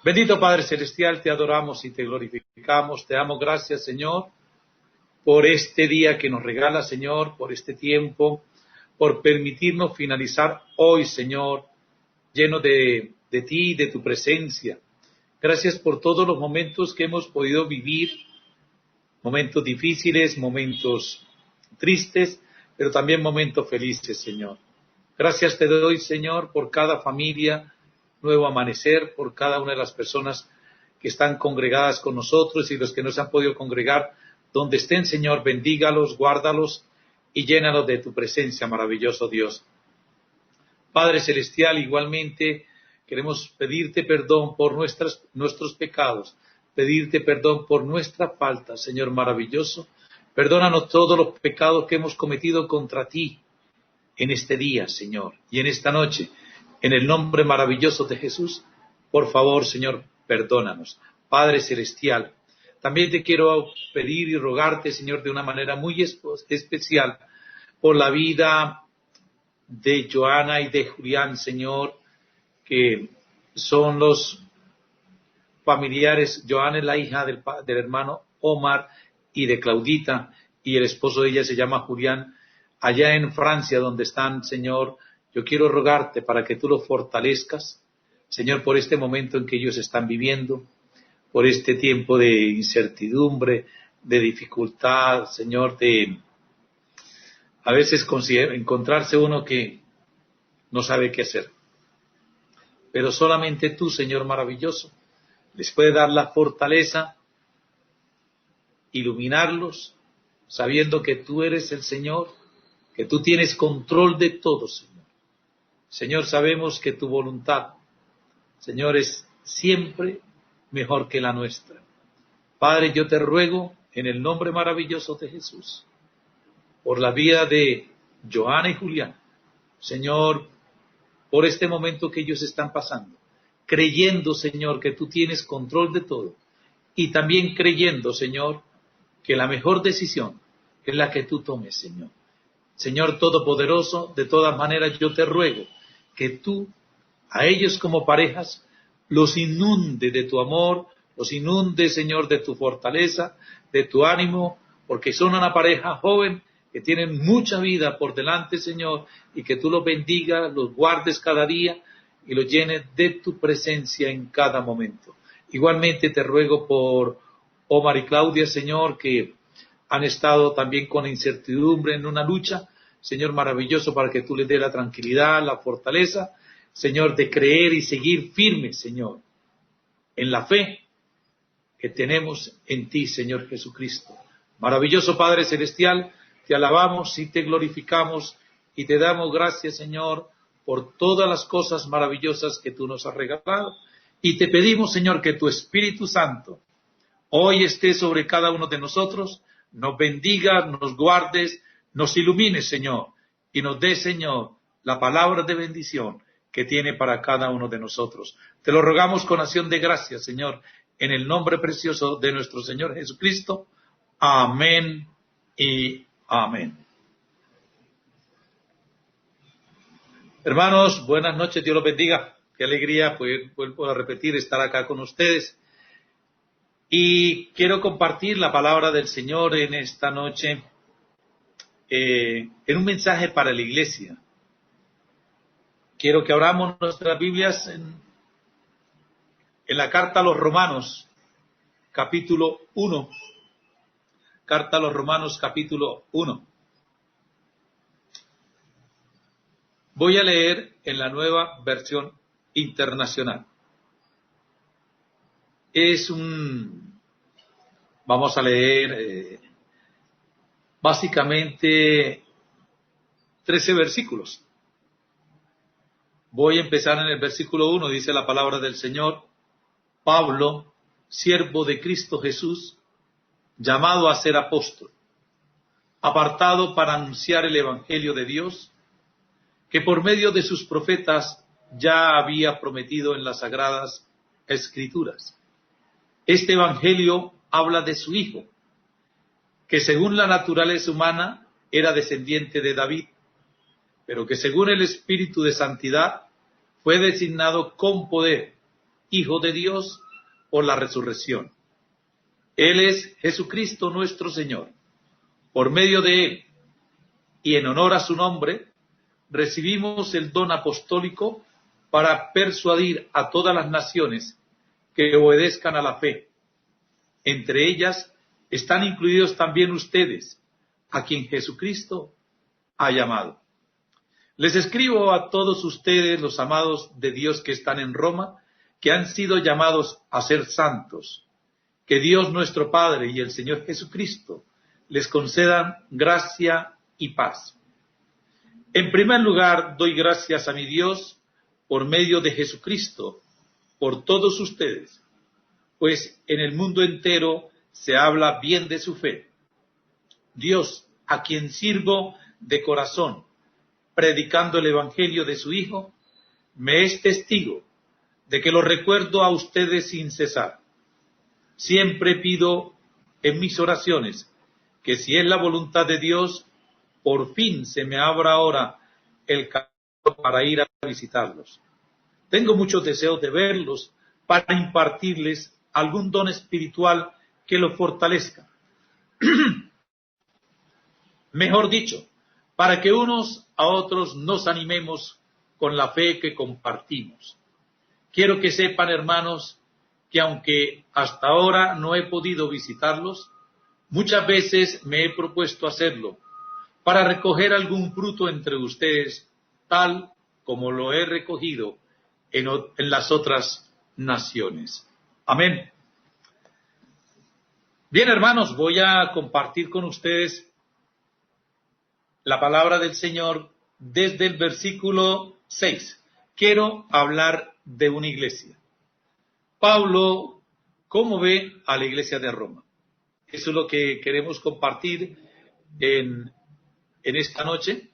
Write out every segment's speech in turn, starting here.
Bendito Padre Celestial, te adoramos y te glorificamos. Te damos gracias, Señor, por este día que nos regala, Señor, por este tiempo, por permitirnos finalizar hoy, Señor, lleno de ti y de tu presencia. Gracias por todos los momentos que hemos podido vivir, momentos difíciles, momentos tristes, pero también momentos felices, Señor. Gracias te doy, Señor, por cada familia, nuevo amanecer, por cada una de las personas que están congregadas con nosotros y los que no se han podido congregar. Donde estén, Señor, bendígalos, guárdalos y llénalos de tu presencia, maravilloso Dios. Padre Celestial, igualmente queremos pedirte perdón por nuestros pecados, pedirte perdón por nuestra falta, Señor maravilloso. Perdónanos todos los pecados que hemos cometido contra ti en este día, Señor, y en esta noche. En el nombre maravilloso de Jesús, por favor, Señor, perdónanos. Padre Celestial, también te quiero pedir y rogarte, Señor, de una manera muy especial, por la vida de Joana y de Julián, Señor, que son los familiares. Joana es la hija del hermano Omar y de Claudita, y el esposo de ella se llama Julián. Allá en Francia, donde están, Señor, yo quiero rogarte para que tú los fortalezcas, Señor, por este momento en que ellos están viviendo, por este tiempo de incertidumbre, de dificultad, Señor, de a veces encontrarse uno que no sabe qué hacer. Pero solamente tú, Señor maravilloso, les puedes dar la fortaleza, iluminarlos, sabiendo que tú eres el Señor, que tú tienes control de todo, Señor. Señor, sabemos que tu voluntad, Señor, es siempre mejor que la nuestra. Padre, yo te ruego en el nombre maravilloso de Jesús, por la vida de Joana y Julián, Señor, por este momento que ellos están pasando, creyendo, Señor, que tú tienes control de todo, y también creyendo, Señor, que la mejor decisión es la que tú tomes, Señor. Señor Todopoderoso, de todas maneras yo te ruego que tú, a ellos como parejas, los inunde de tu amor, los inunde, Señor, de tu fortaleza, de tu ánimo, porque son una pareja joven que tienen mucha vida por delante, Señor, y que tú los bendigas, los guardes cada día y los llenes de tu presencia en cada momento. Igualmente te ruego por Omar y Claudia, Señor, que han estado también con incertidumbre en una lucha, Señor maravilloso, para que tú les dé la tranquilidad, la fortaleza, Señor, de creer y seguir firmes, Señor, en la fe que tenemos en ti, Señor Jesucristo. Maravilloso Padre Celestial, te alabamos y te glorificamos y te damos gracias, Señor, por todas las cosas maravillosas que tú nos has regalado. Y te pedimos, Señor, que tu Espíritu Santo hoy esté sobre cada uno de nosotros, nos bendiga, nos guardes, nos ilumine, Señor, y nos dé, Señor, la palabra de bendición que tiene para cada uno de nosotros. Te lo rogamos con acción de gracias, Señor, en el nombre precioso de nuestro Señor Jesucristo. Amén y amén. Hermanos, buenas noches, Dios los bendiga. Qué alegría poder, vuelvo a repetir, estar acá con ustedes. Y quiero compartir la palabra del Señor en esta noche, en un mensaje para la iglesia. Quiero que abramos nuestras Biblias en la carta a los Romanos, capítulo 1. Carta a los Romanos, capítulo 1. Voy a leer en la Nueva Versión Internacional. Vamos a leer básicamente 13 versículos. Voy a empezar en el versículo 1, dice la palabra del Señor: Pablo, siervo de Cristo Jesús, llamado a ser apóstol, apartado para anunciar el Evangelio de Dios, que por medio de sus profetas ya había prometido en las Sagradas Escrituras. Este Evangelio habla de su Hijo, que según la naturaleza humana era descendiente de David, pero que según el Espíritu de Santidad fue designado con poder Hijo de Dios por la resurrección. Él es Jesucristo nuestro Señor. Por medio de Él y en honor a su nombre, recibimos el don apostólico para persuadir a todas las naciones que obedezcan a la fe. Entre ellas están incluidos también ustedes, a quien Jesucristo ha llamado. Les escribo a todos ustedes, los amados de Dios que están en Roma, que han sido llamados a ser santos. Que Dios nuestro Padre y el Señor Jesucristo les concedan gracia y paz. En primer lugar, doy gracias a mi Dios por medio de Jesucristo, por todos ustedes, pues en el mundo entero se habla bien de su fe. Dios, a quien sirvo de corazón, predicando el Evangelio de su Hijo, me es testigo de que lo recuerdo a ustedes sin cesar. Siempre pido en mis oraciones que si es la voluntad de Dios, por fin se me abra ahora el camino para ir a visitarlos. Tengo muchos deseos de verlos para impartirles algún don espiritual que los fortalezca. Mejor dicho, para que unos a otros nos animemos con la fe que compartimos. Quiero que sepan, hermanos, que aunque hasta ahora no he podido visitarlos, muchas veces me he propuesto hacerlo para recoger algún fruto entre ustedes, tal como lo he recogido en las otras naciones. Amén. Bien, hermanos, voy a compartir con ustedes la palabra del Señor desde el versículo 6. Quiero hablar de una iglesia. Pablo, ¿cómo ve a la iglesia de Roma? Eso es lo que queremos compartir en esta noche.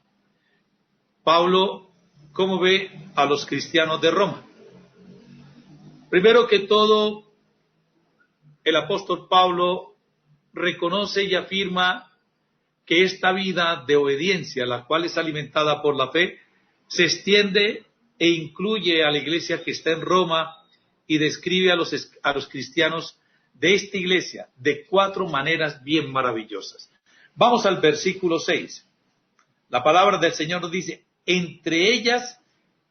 Pablo, ¿cómo ve a los cristianos de Roma? Primero que todo, el apóstol Pablo reconoce y afirma que esta vida de obediencia, la cual es alimentada por la fe, se extiende e incluye a la iglesia que está en Roma y describe a los cristianos de esta iglesia de 4 maneras bien maravillosas. Vamos al versículo 6. La palabra del Señor nos dice: entre ellas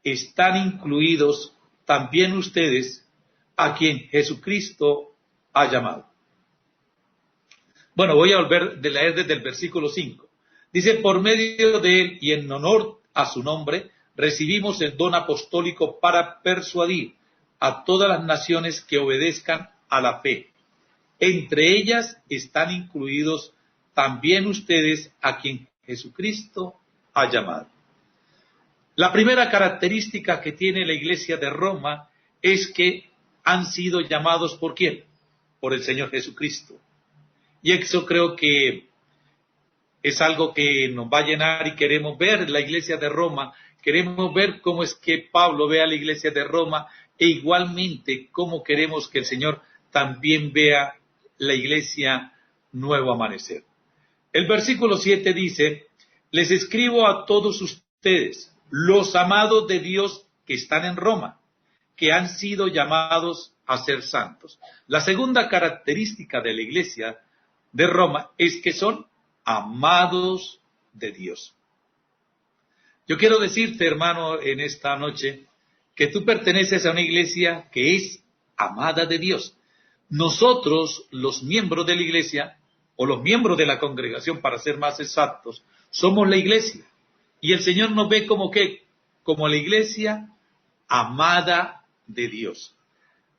están incluidos también ustedes, a quien Jesucristo ha llamado. Bueno, voy a volver a leer desde el versículo 5. Dice: por medio de él y en honor a su nombre, recibimos el don apostólico para persuadir a todas las naciones que obedezcan a la fe. Entre ellas están incluidos también ustedes, a quien Jesucristo ha llamado. La primera característica que tiene la iglesia de Roma es que han sido llamados ¿por quién? Por el Señor Jesucristo. Y eso creo que es algo que nos va a llenar y queremos ver la iglesia de Roma. Queremos ver cómo es que Pablo ve a la iglesia de Roma e igualmente cómo queremos que el Señor también vea la iglesia Nuevo Amanecer. El versículo 7 dice: les escribo a todos ustedes, los amados de Dios que están en Roma, que han sido llamados a ser santos. La segunda característica de la iglesia de Roma es que son amados de Dios. Yo quiero decirte, hermano, en esta noche, que tú perteneces a una iglesia que es amada de Dios. Nosotros, los miembros de la iglesia, o los miembros de la congregación, para ser más exactos, somos la iglesia. Y el Señor nos ve como ¿qué? Como la iglesia amada de Dios.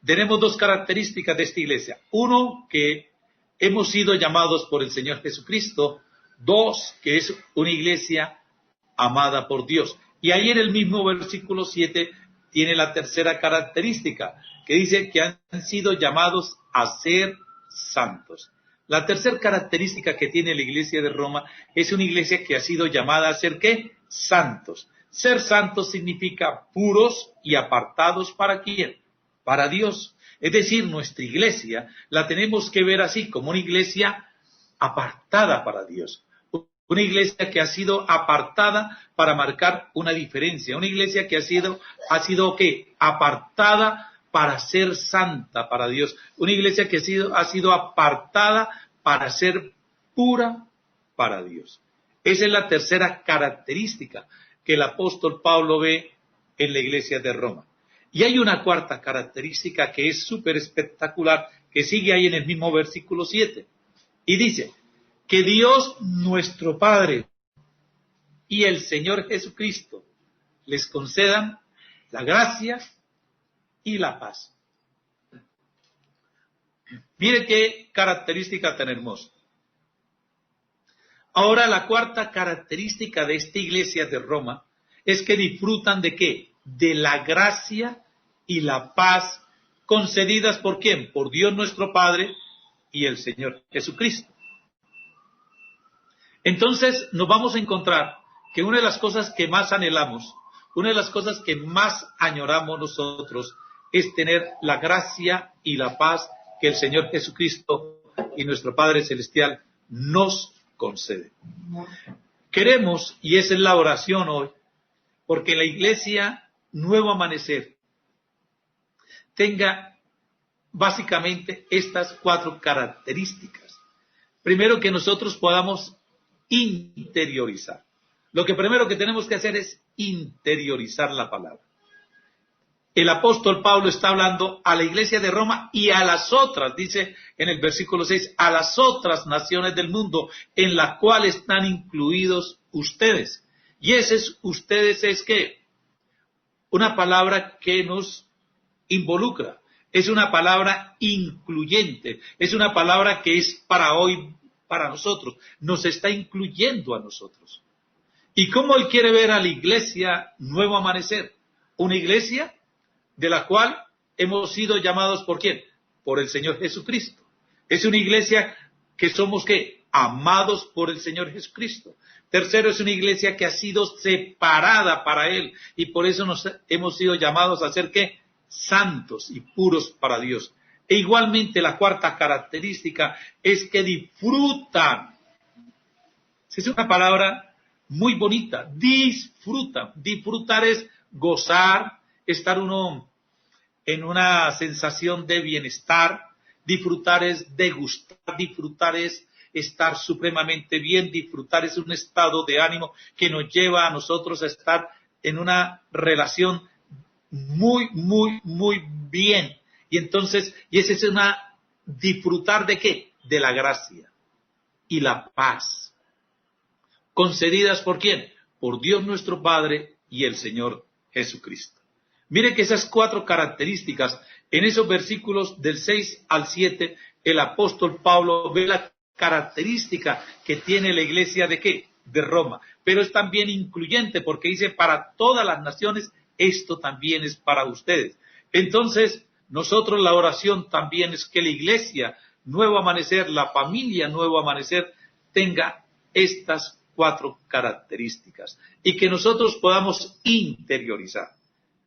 Tenemos 2 características de esta iglesia. 1, que hemos sido llamados por el Señor Jesucristo. 2, que es una iglesia amada por Dios. Y ahí en el mismo versículo 7 tiene la tercera característica, que dice que han sido llamados a ser santos. La tercera característica que tiene la iglesia de Roma es una iglesia que ha sido llamada a ser ¿qué? Santos. Ser santos significa puros y apartados ¿para quién? Para Dios. Es decir, nuestra iglesia la tenemos que ver así, como una iglesia apartada para Dios. Una iglesia que ha sido apartada para marcar una diferencia. Una iglesia que ha sido ¿qué? Apartada para ser santa para Dios. Una iglesia que ha sido apartada para ser pura para Dios. Esa es la tercera característica que el apóstol Pablo ve en la iglesia de Roma. Y hay una cuarta característica que es súper espectacular, que sigue ahí en el mismo versículo 7. Y dice, que Dios nuestro Padre y el Señor Jesucristo les concedan la gracia y la paz. Mire qué característica tan hermosa. Ahora la cuarta característica de esta iglesia de Roma es que disfrutan de ¿qué? De la gracia y la paz concedidas ¿por quién? Por Dios nuestro Padre y el Señor Jesucristo. Entonces nos vamos a encontrar que una de las cosas que más anhelamos, una de las cosas que más añoramos nosotros es tener la gracia y la paz que el Señor Jesucristo y nuestro Padre Celestial nos concede. Queremos, y esa es la oración hoy, porque la iglesia Nuevo Amanecer tenga básicamente estas cuatro características. Primero, que nosotros podamos interiorizar. Lo que primero que tenemos que hacer es interiorizar la palabra. El apóstol Pablo está hablando a la iglesia de Roma y a las otras, dice en el versículo 6, a las otras naciones del mundo en las cuales están incluidos ustedes. Y ese es, ustedes es que una palabra que nos involucra, es una palabra incluyente, es una palabra que es para hoy, para nosotros, nos está incluyendo a nosotros. ¿Y cómo Él quiere ver a la iglesia Nuevo Amanecer? Una iglesia de la cual hemos sido llamados ¿por quién? Por el Señor Jesucristo. Es una iglesia que somos ¿qué? Amados por el Señor Jesucristo. Tercero, es una iglesia que ha sido separada para Él y por eso nos hemos sido llamados a ser ¿qué? Santos y puros para Dios. E igualmente la cuarta característica es que disfrutan. Es una palabra muy bonita, disfrutan. Disfrutar es gozar, estar uno en una sensación de bienestar. Disfrutar es degustar, disfrutar es estar supremamente bien, disfrutar es un estado de ánimo que nos lleva a nosotros a estar en una relación muy, muy, muy bien. Y entonces, y ese es una, disfrutar ¿de qué? De la gracia y la paz. ¿Concedidas por quién? Por Dios nuestro Padre y el Señor Jesucristo. Mire que esas cuatro características, en esos versículos del 6 al 7, el apóstol Pablo ve la característica que tiene la iglesia ¿de qué? De Roma. Pero es también incluyente porque dice para todas las naciones, esto también es para ustedes. Entonces, nosotros la oración también es que la iglesia Nuevo Amanecer, la familia Nuevo Amanecer, tenga estas cuatro características y que nosotros podamos interiorizar.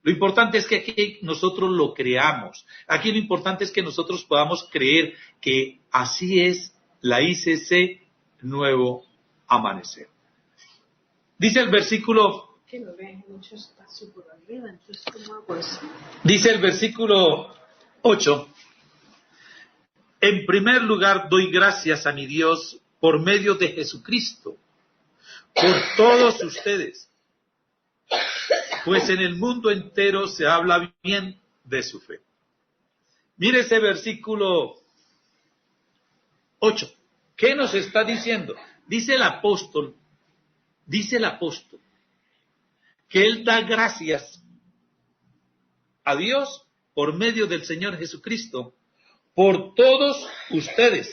Lo importante es que aquí nosotros lo creamos. Aquí lo importante es que nosotros podamos creer que así es la ICC Nuevo Amanecer. Dice el versículo... Que no ve mucho espacio por arriba, entonces ¿cómo hago eso? Dice el versículo 8. En primer lugar doy gracias a mi Dios por medio de Jesucristo, por todos ustedes, pues en el mundo entero se habla bien de su fe. Mire ese versículo 8. ¿Qué nos está diciendo? Dice el apóstol, que él da gracias a Dios por medio del Señor Jesucristo, por todos ustedes.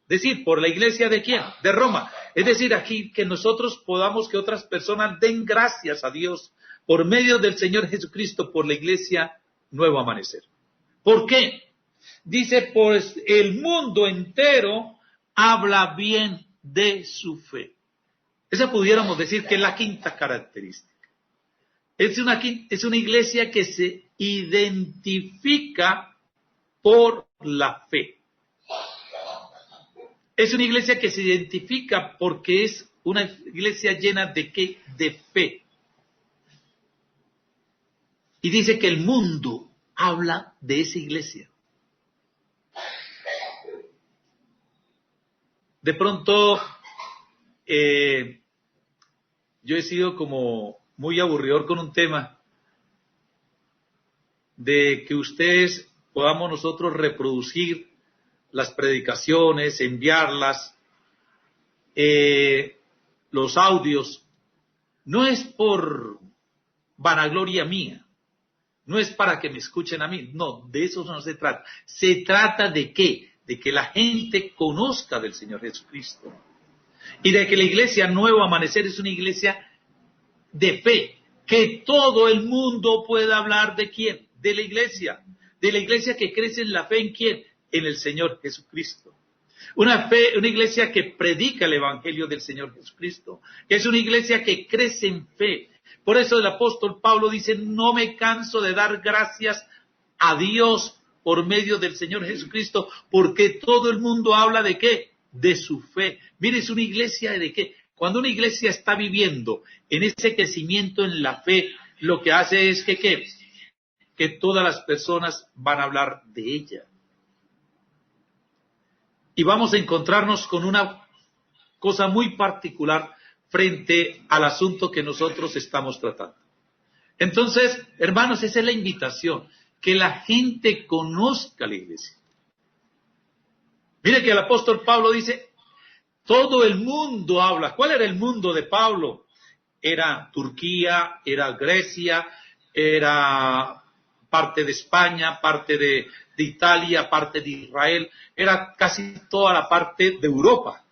Es decir, por la iglesia ¿de quién? De Roma. Es decir, aquí que nosotros podamos, que otras personas den gracias a Dios por medio del Señor Jesucristo, por la iglesia Nuevo Amanecer. ¿Por qué? Dice, pues el mundo entero habla bien de su fe. Esa pudiéramos decir que es la quinta característica. Es una iglesia que se identifica por la fe. Es una iglesia que se identifica porque es una iglesia llena de ¿qué? De fe. Y dice que el mundo habla de esa iglesia. De pronto, yo he sido como muy aburridor con un tema de que ustedes podamos nosotros reproducir las predicaciones, enviarlas, los audios. No es por vanagloria mía, no es para que me escuchen a mí, no, de eso no se trata. Se trata de ¿qué? De que la gente conozca del Señor Jesucristo y de que la iglesia Nuevo Amanecer es una iglesia de fe, que todo el mundo pueda hablar de quién, de la iglesia que crece en la fe en quién, en el Señor Jesucristo. Una iglesia que predica el evangelio del Señor Jesucristo, que es una iglesia que crece en fe. Por eso el apóstol Pablo dice, no me canso de dar gracias a Dios por medio del Señor Jesucristo, porque todo el mundo habla de ¿qué? De su fe. Mire, es una iglesia de ¿qué? Cuando una iglesia está viviendo en ese crecimiento en la fe, lo que hace es que ¿qué? Que todas las personas van a hablar de ella. Y vamos a encontrarnos con una cosa muy particular frente al asunto que nosotros estamos tratando. Entonces, hermanos, esa es la invitación, que la gente conozca la iglesia. Mire que el apóstol Pablo dice, todo el mundo habla. ¿Cuál era el mundo de Pablo? Era Turquía, era Grecia, era parte de España, parte de Italia, parte de Israel, era casi toda la parte de Europa.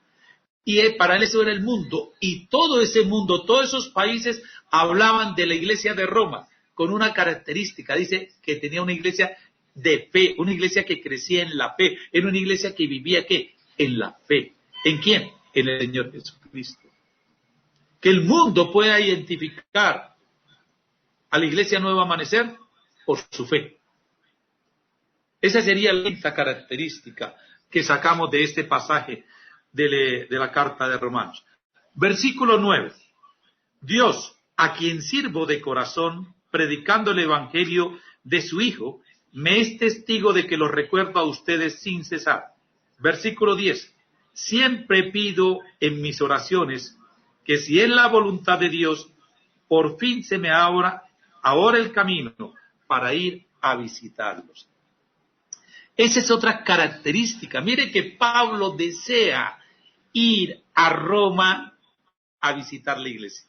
Y para él eso era el mundo. Y todo ese mundo, todos esos países hablaban de la iglesia de Roma con una característica. Dice que tenía una iglesia de fe, una iglesia que crecía en la fe, era una iglesia que vivía ¿qué? En la fe. ¿En quién? En el Señor Jesucristo. Que el mundo pueda identificar a la iglesia Nuevo Amanecer por su fe. Esa sería la quinta característica que sacamos de este pasaje de la carta de Romanos. Versículo 9. Dios, a quien sirvo de corazón, predicando el evangelio de su Hijo, me es testigo de que lo recuerdo a ustedes sin cesar. Versículo 10. Siempre pido en mis oraciones que si es la voluntad de Dios, por fin se me abra ahora el camino para ir a visitarlos. Esa es otra característica. Mire que Pablo desea ir a Roma a visitar la iglesia.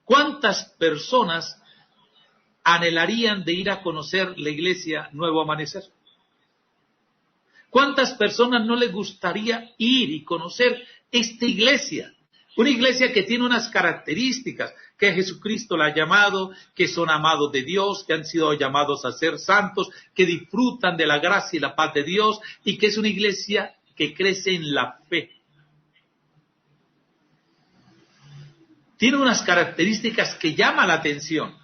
¿Cuántas personas anhelarían de ir a conocer la iglesia Nuevo Amanecer? ¿Cuántas personas no les gustaría ir y conocer esta iglesia? Una iglesia que tiene unas características, que Jesucristo la ha llamado, que son amados de Dios, que han sido llamados a ser santos, que disfrutan de la gracia y la paz de Dios, y que es una iglesia que crece en la fe. Tiene unas características que llaman la atención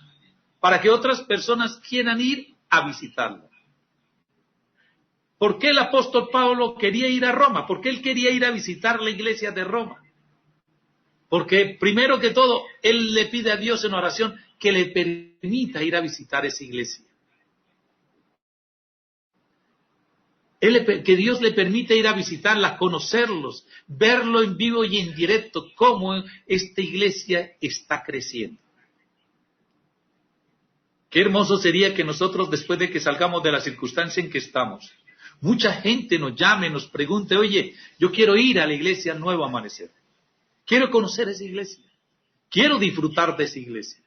para que otras personas quieran ir a visitarlo. ¿Por qué el apóstol Pablo quería ir a Roma? ¿Por qué él quería ir a visitar la iglesia de Roma? Porque primero que todo, él le pide a Dios en oración que le permita ir a visitar esa iglesia. Que Dios le permita ir a visitarla, conocerlos, verlo en vivo y en directo, cómo esta iglesia está creciendo. Qué hermoso sería que nosotros, después de que salgamos de la circunstancia en que estamos, mucha gente nos llame, nos pregunte, oye, yo quiero ir a la iglesia Nuevo Amanecer. Quiero conocer esa iglesia. Quiero disfrutar de esa iglesia.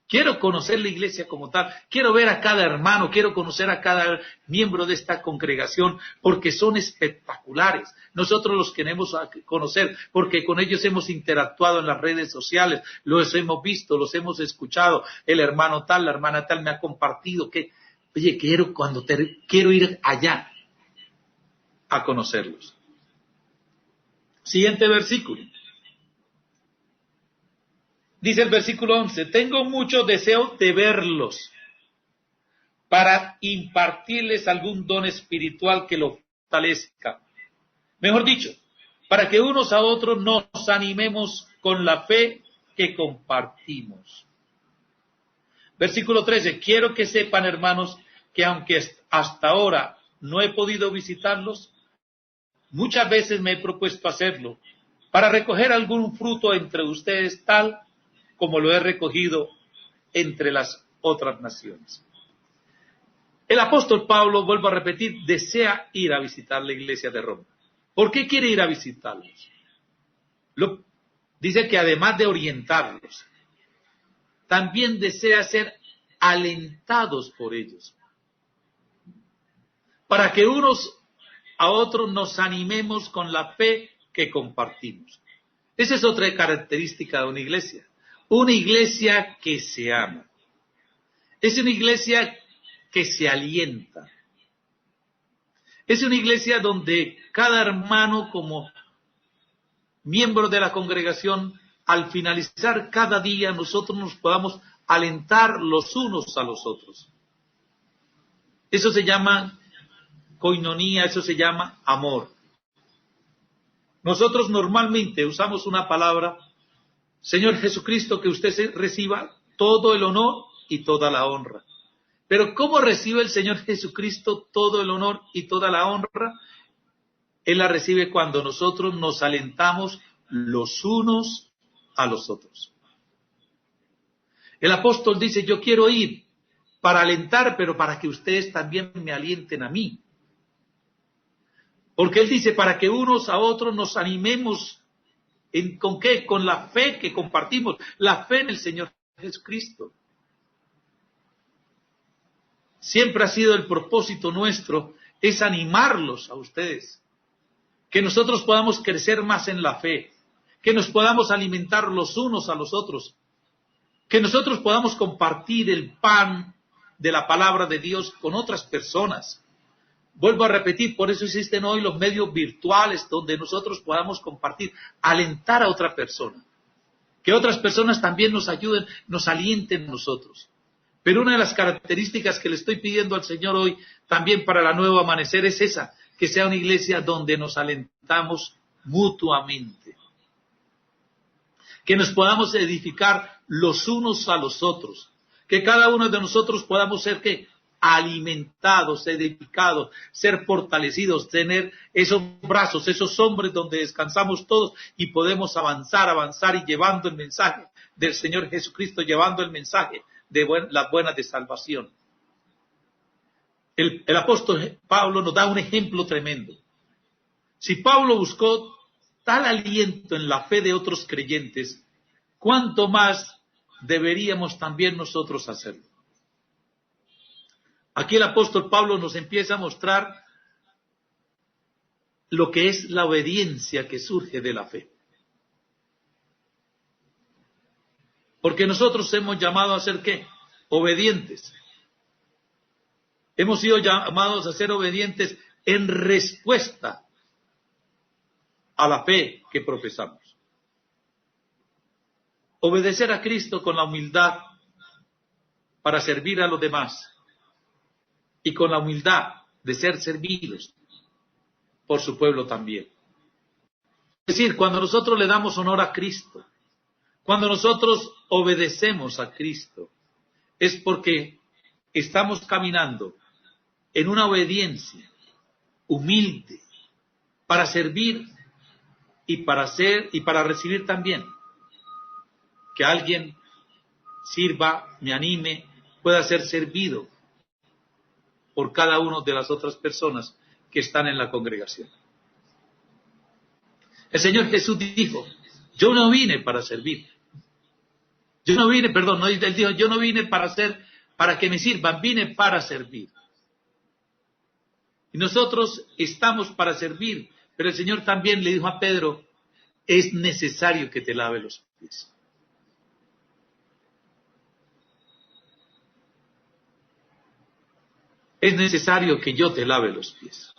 Quiero conocer la iglesia como tal. Quiero ver a cada hermano. Quiero conocer a cada miembro de esta congregación porque son espectaculares. Nosotros los queremos conocer porque con ellos hemos interactuado en las redes sociales. Los hemos visto, los hemos escuchado. El hermano tal, la hermana tal me ha compartido que, oye, quiero ir allá a conocerlos. Siguiente versículo. Dice el versículo 11, tengo mucho deseo de verlos para impartirles algún don espiritual que los fortalezca. Mejor dicho, para que unos a otros nos animemos con la fe que compartimos. Versículo 13. Quiero que sepan, hermanos, que aunque hasta ahora no he podido visitarlos, muchas veces me he propuesto hacerlo para recoger algún fruto entre ustedes tal como lo he recogido entre las otras naciones. El apóstol Pablo, vuelvo a repetir, desea ir a visitar la iglesia de Roma. ¿Por qué quiere ir a visitarlos? Dice que además de orientarlos, también desea ser alentados por ellos, para que unos a otros nos animemos con la fe que compartimos. Esa es otra característica de una iglesia que se ama. Es una iglesia que se alienta. Es una iglesia donde cada hermano, como miembro de la congregación, al finalizar cada día nosotros nos podamos alentar los unos a los otros. Eso se llama coinonía, eso se llama amor. Nosotros normalmente usamos una palabra: Señor Jesucristo, que usted reciba todo el honor y toda la honra. Pero ¿cómo recibe el Señor Jesucristo todo el honor y toda la honra? Él la recibe cuando nosotros nos alentamos los unos a los otros. El apóstol dice: yo quiero ir para alentar, pero para que ustedes también me alienten a mí. Porque él dice, para que unos a otros nos animemos. ¿Con qué? Con la fe que compartimos, la fe en el Señor Jesucristo. Siempre ha sido el propósito nuestro, es animarlos a ustedes. Que nosotros podamos crecer más en la fe, que nos podamos alimentar los unos a los otros, que nosotros podamos compartir el pan de la palabra de Dios con otras personas. Vuelvo a repetir, por eso existen hoy los medios virtuales donde nosotros podamos compartir, alentar a otra persona. Que otras personas también nos ayuden, nos alienten a nosotros. Pero una de las características que le estoy pidiendo al Señor hoy, también para la nueva amanecer, es esa: que sea una iglesia donde nos alentamos mutuamente. Que nos podamos edificar los unos a los otros. Que cada uno de nosotros podamos ser, ¿qué? Alimentados, edificados, ser fortalecidos, tener esos brazos, esos hombres donde descansamos todos y podemos avanzar y llevando el mensaje del Señor Jesucristo, llevando el mensaje de las buenas de salvación. El apóstol Pablo nos da un ejemplo tremendo. Si Pablo buscó tal aliento en la fe de otros creyentes, ¿cuánto más deberíamos también nosotros hacerlo? Aquí el apóstol Pablo nos empieza a mostrar lo que es la obediencia que surge de la fe. Porque nosotros hemos llamado a ser, ¿qué? Obedientes. Hemos sido llamados a ser obedientes en respuesta a la fe que profesamos. Obedecer a Cristo con la humildad para servir a los demás y con la humildad de ser servidos por su pueblo también. Es decir, cuando nosotros le damos honor a Cristo, cuando nosotros obedecemos a Cristo, es porque estamos caminando en una obediencia humilde para servir y para hacer y para recibir también. Que alguien sirva, me anime, pueda ser servido por cada una de las otras personas que están en la congregación. El Señor Jesús dijo: yo no vine para servir. Él dijo: yo no vine para que me sirvan, vine para servir. Y nosotros estamos para servir, pero el Señor también le dijo a Pedro: es necesario que te lave los pies. Es necesario que yo te lave los pies.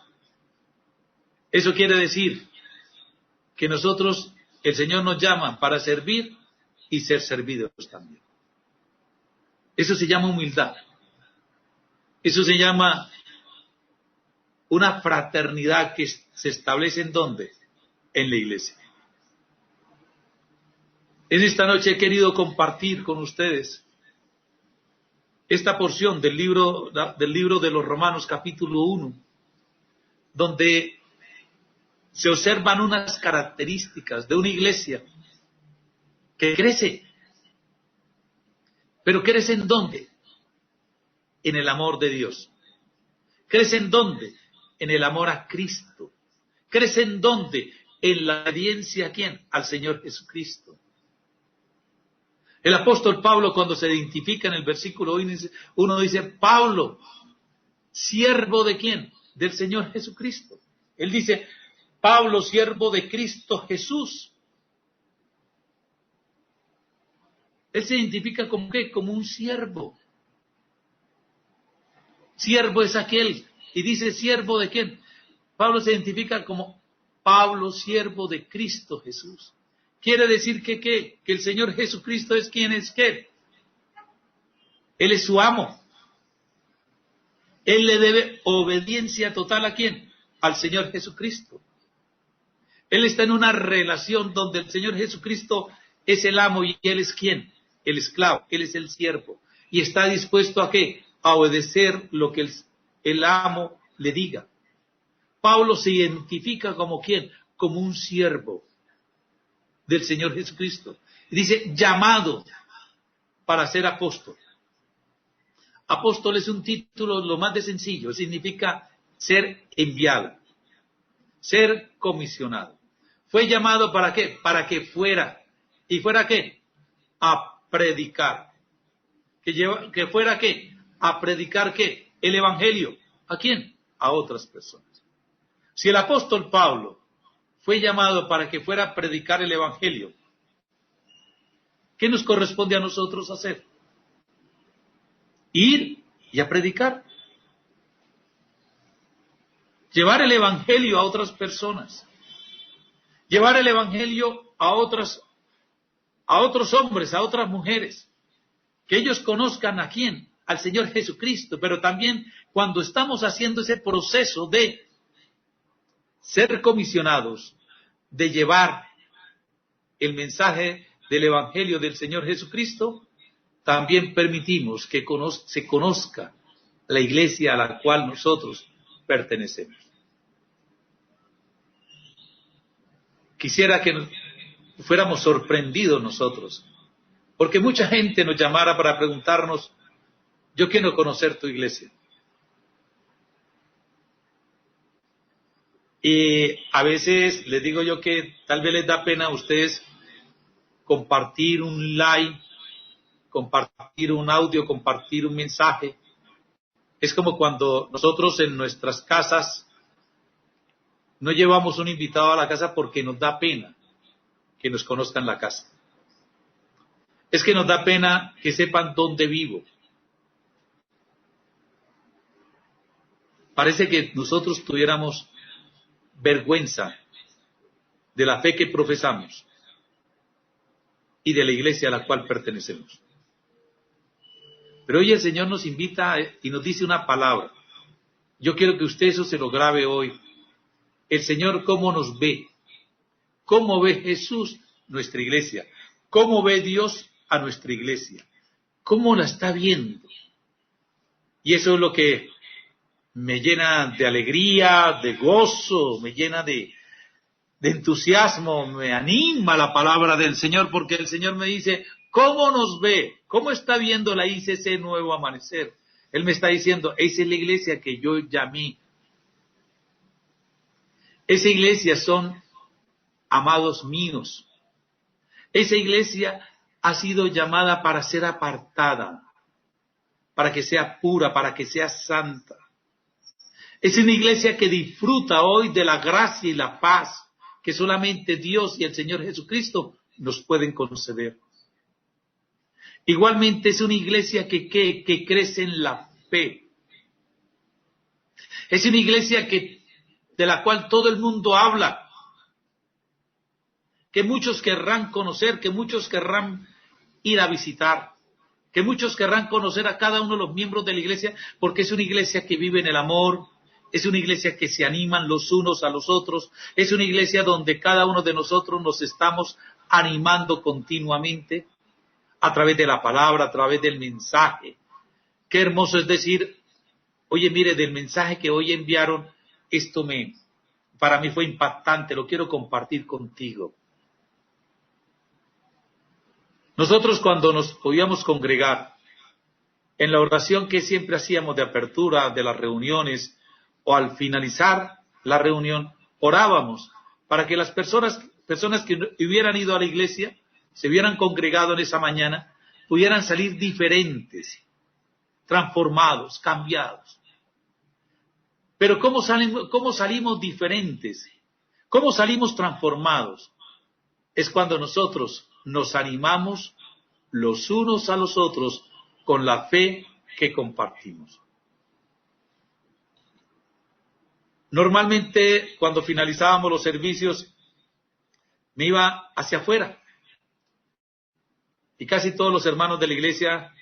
Eso quiere decir que nosotros, el Señor nos llama para servir y ser servidos también. Eso se llama humildad. Eso se llama una fraternidad que se establece ¿en dónde? En la iglesia. En esta noche he querido compartir con ustedes esta porción del libro de los Romanos capítulo 1, donde se observan unas características de una iglesia que crece. ¿Pero crece en dónde? En el amor de Dios. ¿Crece en dónde? En el amor a Cristo. ¿Crece en dónde? En la obediencia ¿a quién? Al Señor Jesucristo. El apóstol Pablo, cuando se identifica en el versículo 1, dice, Pablo, siervo de quién? Del Señor Jesucristo. Él dice, Pablo, siervo de Cristo Jesús. Él se identifica como ¿qué? Como un siervo. Siervo es aquel. Y dice, ¿siervo de quién? Pablo se identifica como Pablo, siervo de Cristo Jesús. Quiere decir que el Señor Jesucristo es quien es ¿qué? Él es su amo. Él le debe obediencia total ¿a quién? Al Señor Jesucristo. Él está en una relación donde el Señor Jesucristo es el amo y Él es ¿quién? El esclavo. Él es el siervo. Y está dispuesto ¿a qué? A obedecer lo que el amo le diga. Pablo se identifica como ¿quién? Como un siervo del Señor Jesucristo. Y dice, llamado para ser apóstol. Apóstol es un título lo más de sencillo, significa ser enviado, ser comisionado. Fue llamado ¿para qué? Para que fuera. ¿Y fuera qué? A predicar. ¿Que fuera qué? A predicar qué? El evangelio. ¿A quién? A otras personas. Si el apóstol Pablo fue llamado para que fuera a predicar el evangelio, ¿qué nos corresponde a nosotros hacer? Ir y a predicar. Llevar el evangelio a otras personas. Llevar el evangelio a otros hombres, a otras mujeres. Que ellos conozcan ¿a quién? Al Señor Jesucristo. Pero también cuando estamos haciendo ese proceso de ser comisionados, de llevar el mensaje del evangelio del Señor Jesucristo, también permitimos que se conozca la iglesia a la cual nosotros pertenecemos. Quisiera que fuéramos sorprendidos nosotros, porque mucha gente nos llamara para preguntarnos, yo quiero conocer tu iglesia. Y a veces les digo yo que tal vez les da pena a ustedes compartir un like, compartir un audio, compartir un mensaje. Es como cuando nosotros en nuestras casas no llevamos un invitado a la casa porque nos da pena que nos conozcan la casa. Es que nos da pena que sepan dónde vivo. Parece que nosotros tuviéramos vergüenza de la fe que profesamos y de la iglesia a la cual pertenecemos. Pero hoy el Señor nos invita y nos dice una palabra. Yo quiero que usted eso se lo grabe hoy. El Señor cómo nos ve, cómo ve Jesús nuestra iglesia, cómo ve Dios a nuestra iglesia, cómo la está viendo. Y eso es lo que me llena de alegría, de gozo, me llena de entusiasmo, me anima la palabra del Señor, porque el Señor me dice, ¿cómo nos ve? ¿Cómo está viendo la ICC Nuevo Amanecer? Él me está diciendo, esa es la iglesia que yo llamé. Esa iglesia son amados míos. Esa iglesia ha sido llamada para ser apartada, para que sea pura, para que sea santa. Es una iglesia que disfruta hoy de la gracia y la paz que solamente Dios y el Señor Jesucristo nos pueden conceder. Igualmente es una iglesia que crece en la fe. Es una iglesia de la cual todo el mundo habla, que muchos querrán conocer, que muchos querrán ir a visitar, que muchos querrán conocer a cada uno de los miembros de la iglesia, porque es una iglesia que vive en el amor, es una iglesia que se animan los unos a los otros, es una iglesia donde cada uno de nosotros nos estamos animando continuamente a través de la palabra, a través del mensaje. Qué hermoso es decir, oye, mire, del mensaje que hoy enviaron, para mí fue impactante, lo quiero compartir contigo. Nosotros cuando nos podíamos congregar, en la oración que siempre hacíamos de apertura de las reuniones o al finalizar la reunión, orábamos para que las personas que hubieran ido a la iglesia, se hubieran congregado en esa mañana, pudieran salir diferentes, transformados, cambiados. Pero ¿cómo salimos diferentes? ¿Cómo salimos transformados? Es cuando nosotros nos animamos los unos a los otros con la fe que compartimos. Normalmente, cuando finalizábamos los servicios, me iba hacia afuera. Y casi todos los hermanos de la iglesia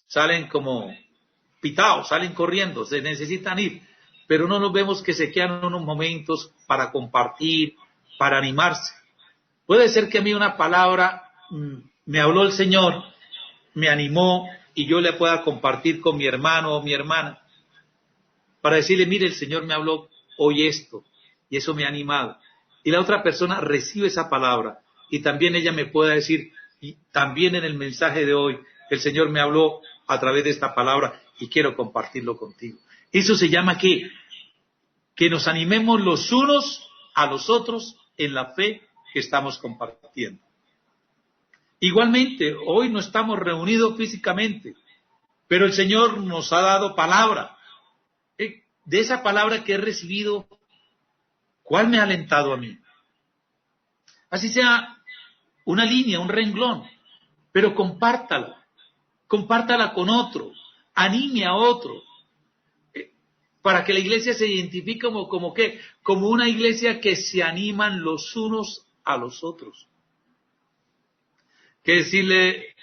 salen como pitados, salen corriendo, se necesitan ir. Pero no nos vemos que se quedan unos momentos para compartir, para animarse. Puede ser que a mí una palabra me habló el Señor, me animó y yo le pueda compartir con mi hermano o mi hermana para decirle, mire, el Señor me habló hoy esto y eso me ha animado. Y la otra persona recibe esa palabra y también ella me pueda decir, y también en el mensaje de hoy, el Señor me habló a través de esta palabra y quiero compartirlo contigo. Eso se llama ¿qué? Que nos animemos los unos a los otros en la fe que estamos compartiendo. Igualmente, hoy no estamos reunidos físicamente, pero el Señor nos ha dado palabra. De esa palabra que he recibido, ¿cuál me ha alentado a mí? Así sea una línea, un renglón, pero compártala con otro, anime a otro, para que la iglesia se identifique como una iglesia que se animan los unos a los otros. Que decirle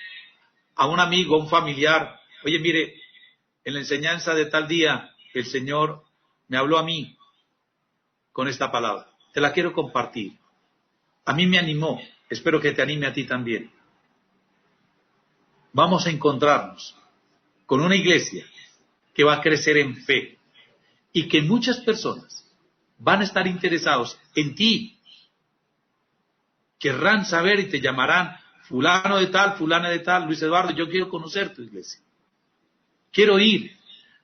a un amigo, a un familiar, oye, mire, en la enseñanza de tal día, el Señor me habló a mí con esta palabra. Te la quiero compartir. A mí me animó. Espero que te anime a ti también. Vamos a encontrarnos con una iglesia que va a crecer en fe y que muchas personas van a estar interesados en ti. Querrán saber y te llamarán fulano de tal, fulana de tal, Luis Eduardo, yo quiero conocer tu iglesia. Quiero ir,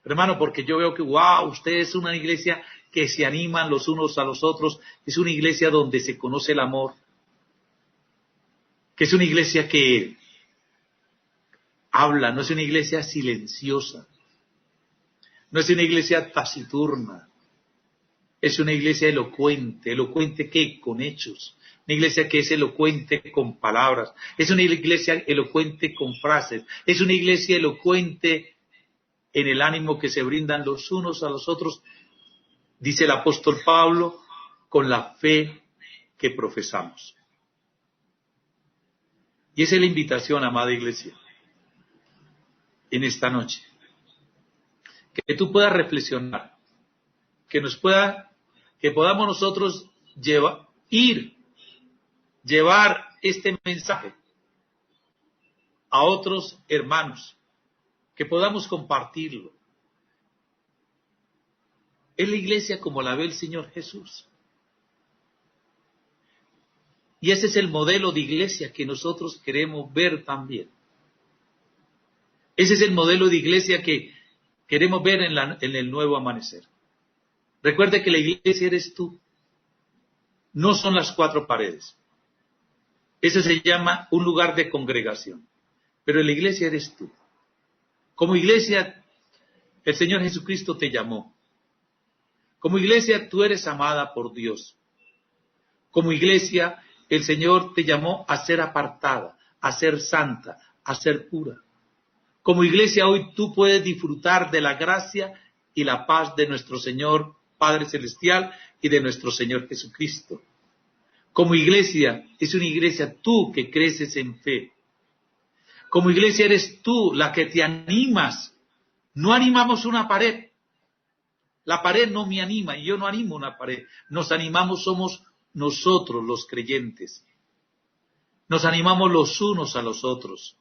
hermano, porque yo veo que, wow, usted es una iglesia que se animan los unos a los otros, es una iglesia donde se conoce el amor, que es una iglesia que habla, no es una iglesia silenciosa, no es una iglesia taciturna, es una iglesia elocuente. ¿Elocuente qué? Con hechos. Una iglesia que es elocuente con palabras. Es una iglesia elocuente con frases. Es una iglesia elocuente en el ánimo que se brindan los unos a los otros, dice el apóstol Pablo, con la fe que profesamos. Y esa es la invitación, amada iglesia, en esta noche. Que tú puedas reflexionar, que podamos nosotros llevar este mensaje a otros hermanos, que podamos compartirlo. Es la iglesia como la ve el Señor Jesús. Y ese es el modelo de iglesia que nosotros queremos ver también. Ese es el modelo de iglesia que queremos ver en el nuevo amanecer. Recuerde que la iglesia eres tú. No son las cuatro paredes. Eso se llama un lugar de congregación. Pero la iglesia eres tú. Como iglesia, el Señor Jesucristo te llamó. Como iglesia, tú eres amada por Dios. Como iglesia, el Señor te llamó a ser apartada, a ser santa, a ser pura. Como iglesia, hoy tú puedes disfrutar de la gracia y la paz de nuestro Señor Padre Celestial y de nuestro Señor Jesucristo. Como iglesia, es una iglesia tú que creces en fe. Como iglesia eres tú la que te animas. No animamos una pared. La pared no me anima y yo no animo una pared. Nos animamos, somos nosotros los creyentes. Nos animamos los unos a los otros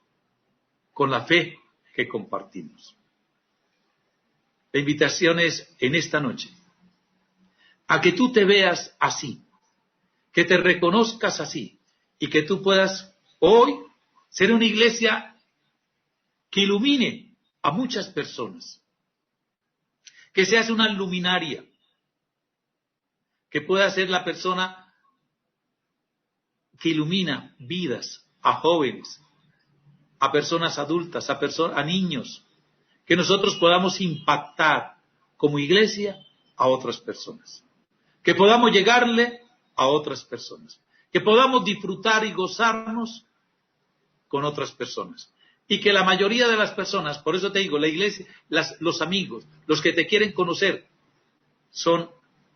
con la fe que compartimos. La invitación es en esta noche a que tú te veas así, que te reconozcas así y que tú puedas hoy ser una iglesia que ilumine a muchas personas, que seas una luminaria, que puedas ser la persona que ilumina vidas a jóvenes, a personas adultas, a niños, que nosotros podamos impactar como iglesia a otras personas, que podamos llegarle a otras personas, que podamos disfrutar y gozarnos con otras personas. Y que la mayoría de las personas, por eso te digo, la iglesia, los amigos, los que te quieren conocer, son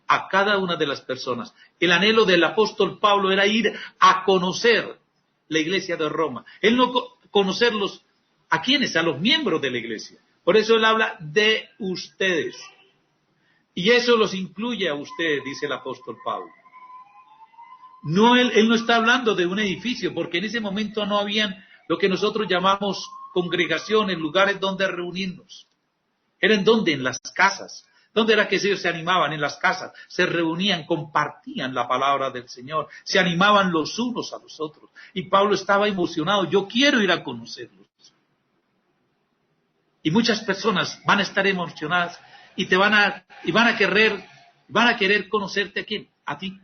a cada una de las personas. El anhelo del apóstol Pablo era ir a conocer la iglesia de Roma. Él no conocerlos, ¿a quiénes? A los miembros de la iglesia. Por eso él habla de ustedes. Y eso los incluye a ustedes, dice el apóstol Pablo. No, él no está hablando de un edificio, porque en ese momento no habían lo que nosotros llamamos congregaciones, lugares donde reunirnos. ¿Eran donde? En las casas. ¿Dónde era que ellos se animaban? En las casas. Se reunían, compartían la palabra del Señor, se animaban los unos a los otros. Y Pablo estaba emocionado. Yo quiero ir a conocerlos. Y muchas personas van a estar emocionadas y van a querer conocerte. ¿A quién? A ti.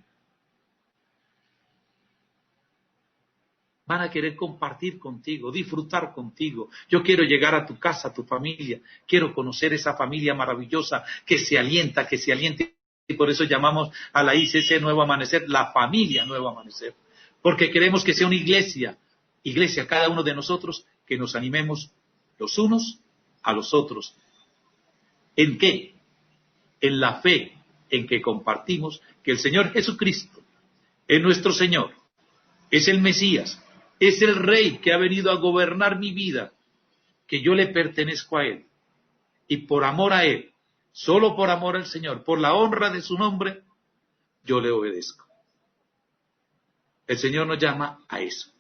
Van a querer compartir contigo, disfrutar contigo. Yo quiero llegar a tu casa, a tu familia. Quiero conocer esa familia maravillosa que se alienta, que se aliente. Y por eso llamamos a la ICC Nuevo Amanecer, la familia Nuevo Amanecer. Porque queremos que sea una iglesia, cada uno de nosotros, que nos animemos los unos a los otros. ¿En qué? En la fe en que compartimos que el Señor Jesucristo es nuestro Señor, es el Mesías, es el Rey que ha venido a gobernar mi vida, que yo le pertenezco a Él. Y por amor a Él, solo por amor al Señor, por la honra de su nombre, yo le obedezco. El Señor nos llama a eso.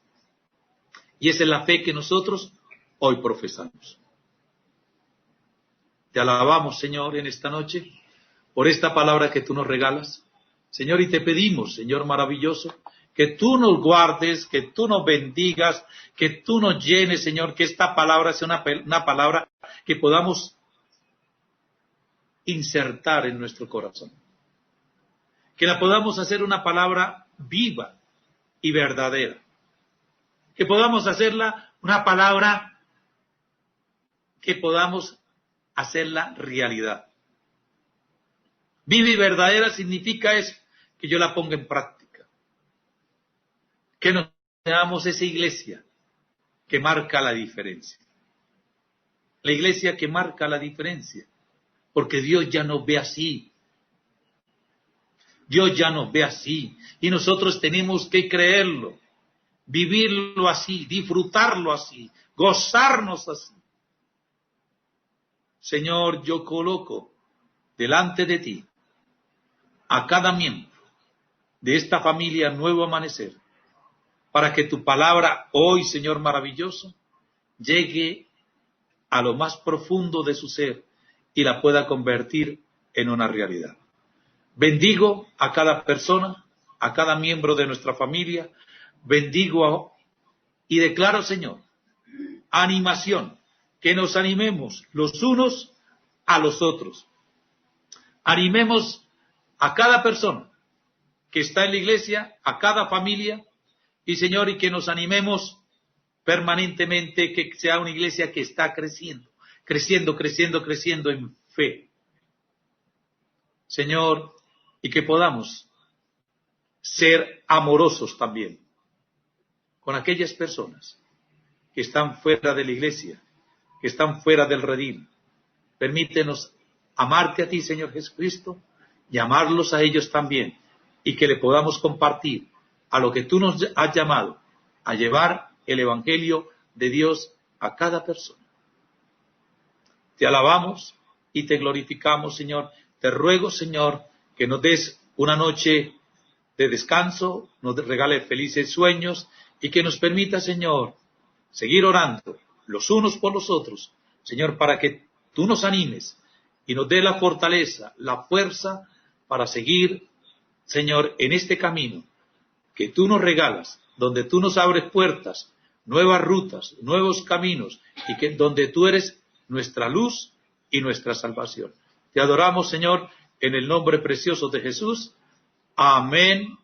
Y esa es la fe que nosotros hoy profesamos. Te alabamos, Señor, en esta noche, por esta palabra que tú nos regalas. Señor, y te pedimos, Señor maravilloso, que tú nos guardes, que tú nos bendigas, que tú nos llenes, Señor, que esta palabra sea una palabra que podamos insertar en nuestro corazón. Que la podamos hacer una palabra viva y verdadera. Que podamos hacerla una palabra que podamos hacerla realidad. Viva y verdadera significa eso, que yo la ponga en práctica. Que nos seamos esa iglesia que marca la diferencia. La iglesia que marca la diferencia. Porque Dios ya nos ve así. Dios ya nos ve así. Y nosotros tenemos que creerlo. Vivirlo así. Disfrutarlo así. Gozarnos así. Señor, yo coloco delante de ti a cada miembro de esta familia Nuevo Amanecer, para que tu palabra hoy, Señor maravilloso, llegue a lo más profundo de su ser y la pueda convertir en una realidad. Bendigo a cada persona, a cada miembro de nuestra familia, y declaro, Señor, animación, que nos animemos los unos a los otros. Animemos a cada persona que está en la iglesia, a cada familia, y Señor, y que nos animemos permanentemente, que sea una iglesia que está creciendo en fe. Señor, y que podamos ser amorosos también con aquellas personas que están fuera de la iglesia, que están fuera del redil. Permítenos amarte a ti, Señor Jesucristo, y amarlos a ellos también, y que le podamos compartir a lo que tú nos has llamado, a llevar el Evangelio de Dios a cada persona. Te alabamos y te glorificamos, Señor. Te ruego, Señor, que nos des una noche de descanso, nos regale felices sueños y que nos permita, Señor, seguir orando los unos por los otros, Señor, para que tú nos animes y nos dé la fortaleza, la fuerza para seguir, Señor, en este camino que tú nos regalas, donde tú nos abres puertas, nuevas rutas, nuevos caminos, y que donde tú eres nuestra luz y nuestra salvación. Te adoramos, Señor, en el nombre precioso de Jesús. Amén